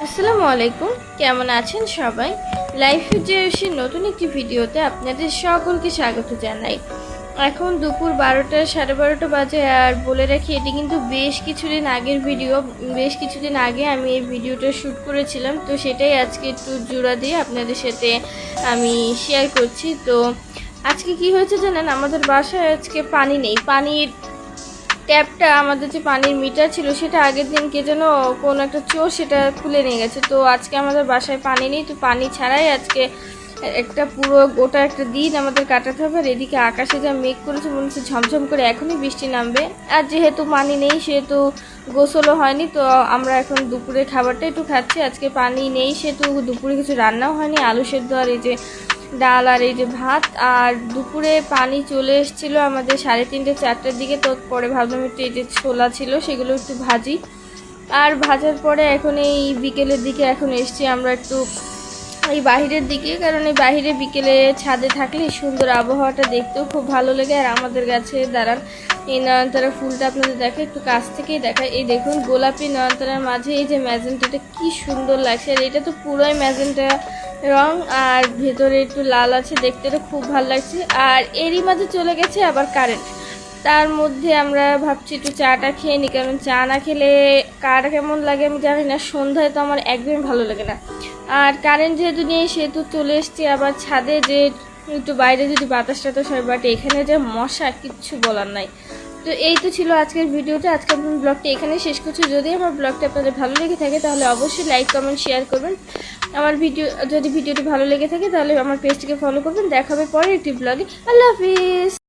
আসসালামু আলাইকুম, কেমন আছেন সবাই? লাইফ জেনারেশন নতুন একটি ভিডিওতে আপনাদের সকলকে স্বাগত জানাই। এখন দুপুর 12টা 12:30 বাজে। আর বলে রাখি, এটি কিন্তু বেশ কিছুদিন আগের ভিডিও। বেশ কিছুদিন আগে আমি এই ভিডিওটা শ্যুট করেছিলাম, তো সেটাই আজকে একটু জোড়া দিয়ে আপনাদের সাথে আমি শেয়ার করছি। তো আজকে কি হয়েছে জানেন, আমাদের বাসায় আজকে পানি নেই। পানির ট্যাপটা, আমাদের যে পানির মিটার ছিল সেটা আগের দিন কে যেন কোনো একটা চোর সেটা খুলে নিয়ে গেছে। তো আজকে আমাদের বাসায় পানি নেই, তো পানি ছাড়াই আজকে একটা পুরো গোটা একটা দিন আমাদের কাটাতে হবে। আর এদিকে আকাশে যা মেঘ করেছে, মনে হচ্ছে ঝমঝম করে এখনই বৃষ্টি নামবে। আর যেহেতু পানি নেই সেহেতু গোসলও হয়নি, তো আমরা এখন দুপুরে খাবারটা একটু খাচ্ছি। আজকে পানি নেই সেহেতু দুপুরে কিছু রান্নাও হয়নি, আলু সেদ্ধ আর এই যে ডাল আর এই যে ভাত। আর দুপুরে পানি চলে এসেছিলো আমাদের 3:30 4টার দিকে। তো পরে ভাবলাম একটু এই যে ছোলা ছিল সেগুলো একটু ভাজি। আর ভাজার পরে এখন এই বিকেলের দিকে এখন এসছি আমরা একটু এই বাহিরের দিকে, কারণ এই বাহিরে বিকেলে ছাদে থাকলে সুন্দর আবহাওয়াটা দেখতেও খুব ভালো লাগে। আর আমাদের গাছে দাঁড়ান এই নয়নতারা ফুলটা আপনাদের দেখা একটু কাছ থেকেই দেখায়। এই দেখুন গোলাপি নয়নতারার মাঝে এই যে ম্যাজেন্টাটা কি সুন্দর লাগছে। আর এটা তো পুরোই ম্যাজেন্টা রং, আর ভেতরে একটু লাল আছে, দেখতে তো খুব ভালো লাগছে। আর এরই মাঝে চলে গেছে আবার কারেন্ট। তার মধ্যে আমরা ভাবছি একটু চাটা খেয়ে নিই, কারণ চা না খেলে কার কেমন লাগে আমি জানি না, সন্ধ্যায় তো আমার একদমই ভালো লাগে না। আর কারেন্ট যেহেতু নেই সেহেতু চলে এসছি আবার ছাদে, যে একটু বাইরে যদি বাতাস টাতাস হয়। বাট এখানে যে মশা, কিচ্ছু বলার নাই। তো এই তো ছিল আজকের ভিডিওটা। আজকে আমি ব্লগটা এখানে শেষ করছি। যদি আমার ব্লগটা আপনাদের ভালো লেগে থাকে তাহলে অবশ্যই লাইক কমেন্ট শেয়ার করবেন। আমার যদি ভিডিওটি ভালো লেগে থাকে তাহলে আমার পেজটিকে ফলো করবেন। দেখা হবে পরের একটি ব্লগে। আল্লাহ হাফিজ।